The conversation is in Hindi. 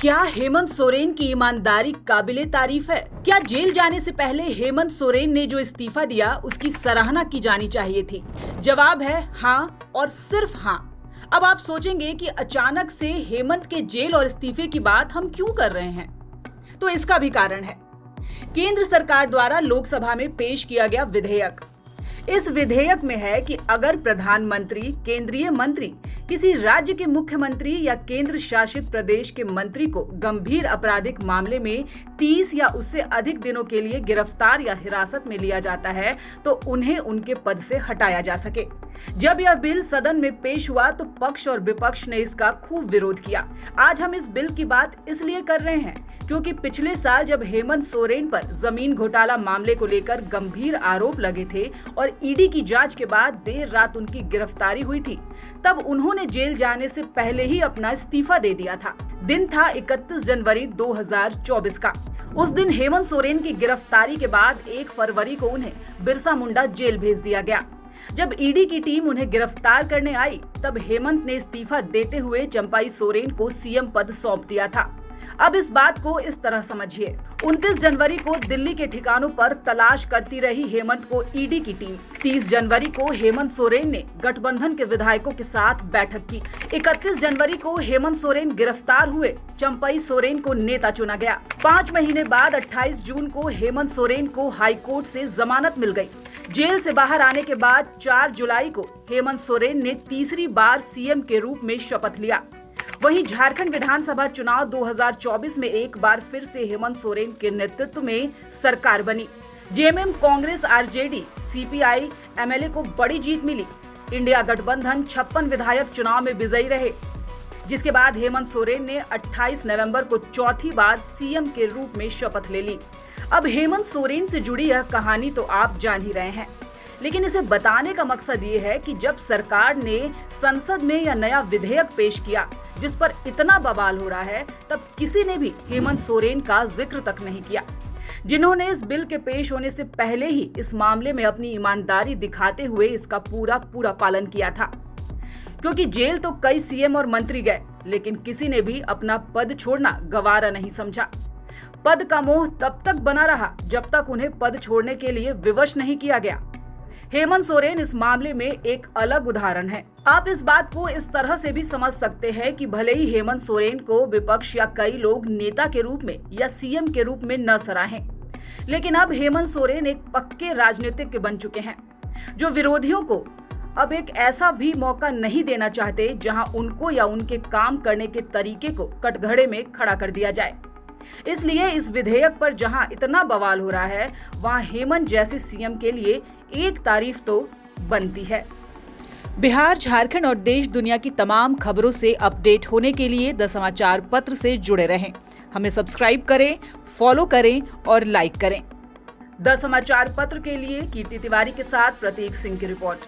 क्या हेमंत सोरेन की ईमानदारी काबिले तारीफ है? क्या जेल जाने से पहले हेमंत सोरेन ने जो इस्तीफा दिया उसकी सराहना की जानी चाहिए थी? जवाब है हाँ और सिर्फ हाँ। अब आप सोचेंगे कि अचानक से हेमंत के जेल और इस्तीफे की बात हम क्यों कर रहे हैं? तो इसका भी कारण है। केंद्र सरकार द्वारा लोकसभा में पेश किया गया विधेयक। इस विधेयक में है कि अगर प्रधानमंत्री, केंद्रीय मंत्री, किसी राज्य के मुख्यमंत्री या केंद्र शासित प्रदेश के मंत्री को गंभीर आपराधिक मामले में 30 या उससे अधिक दिनों के लिए गिरफ्तार या हिरासत में लिया जाता है तो उन्हें उनके पद से हटाया जा सके। जब यह बिल सदन में पेश हुआ तो पक्ष और विपक्ष ने इसका खूब विरोध किया। आज हम इस बिल की बात इसलिए कर रहे हैं क्योंकि पिछले साल जब हेमंत सोरेन पर जमीन घोटाला मामले को लेकर गंभीर आरोप लगे थे और ईडी की जांच के बाद देर रात उनकी गिरफ्तारी हुई थी, तब उन्होंने जेल जाने से पहले ही अपना इस्तीफा दे दिया था। दिन था 31 जनवरी 2024 का। उस दिन हेमंत सोरेन की गिरफ्तारी के बाद 1 फरवरी को उन्हें बिरसा मुंडा जेल भेज दिया गया। जब ईडी की टीम उन्हें गिरफ्तार करने आई तब हेमंत ने इस्तीफा देते हुए चंपाई सोरेन को सीएम पद सौंप दिया था। अब इस बात को इस तरह समझिए, 29 जनवरी को दिल्ली के ठिकानों पर तलाश करती रही हेमंत को ईडी की टीम। 30 जनवरी को हेमंत सोरेन ने गठबंधन के विधायकों के साथ बैठक की। 31 जनवरी को हेमंत सोरेन गिरफ्तार हुए, चंपाई सोरेन को नेता चुना गया। 5 महीने बाद 28 जून को हेमंत सोरेन को हाईकोर्ट से जमानत मिल गई। जेल से बाहर आने के बाद 4 जुलाई को हेमंत सोरेन ने तीसरी बार सीएम के रूप में शपथ लिया। वहीं झारखंड विधानसभा चुनाव 2024 में एक बार फिर से हेमंत सोरेन के नेतृत्व में सरकार बनी। JMM, Congress, RJD, CPI, MLA को बड़ी जीत मिली। इंडिया गठबंधन 56 विधायक चुनाव में विजयी रहे, जिसके बाद हेमंत सोरेन ने 28 नवंबर को चौथी बार सीएम के रूप में शपथ ले ली। अब हेमंत सोरेन से जुड़ी यह कहानी तो आप जान ही रहे हैं, लेकिन इसे बताने का मकसद ये है कि जब सरकार ने संसद में यह नया विधेयक पेश किया जिस पर इतना बवाल हो रहा है, तब किसी ने भी हेमंत सोरेन का जिक्र तक नहीं किया, जिन्होंने इस बिल के पेश होने से पहले ही इस मामले में अपनी ईमानदारी दिखाते हुए इसका पूरा पालन किया था। क्योंकि जेल तो कई सीएम और मंत्री गए, लेकिन किसी ने भी अपना पद छोड़ना गवारा नहीं समझा। पद का मोह तब तक बना रहा जब तक उन्हें पद छोड़ने के लिए विवश नहीं किया गया। हेमंत सोरेन इस मामले में एक अलग उदाहरण है। आप इस बात को इस तरह से भी समझ सकते हैं कि भले ही हेमंत सोरेन को विपक्ष या कई लोग नेता के रूप में या सीएम के रूप में न सराहें, लेकिन अब हेमंत सोरेन एक पक्के राजनीतिज्ञ बन चुके हैं जो विरोधियों को अब एक ऐसा भी मौका नहीं देना चाहते जहां उनको या उनके काम करने के तरीके को कटघरे में खड़ा कर दिया जाए। इसलिए इस विधेयक पर जहां इतना बवाल हो रहा है, वहां हेमंत जैसे सीएम के लिए एक तारीफ तो बनती है। बिहार, झारखंड और देश दुनिया की तमाम खबरों से अपडेट होने के लिए द समाचार पत्र से जुड़े रहें। हमें सब्सक्राइब करें, फॉलो करें और लाइक करें। द समाचार पत्र के लिए कीर्ति तिवारी के साथ प्रतीक सिंह की रिपोर्ट।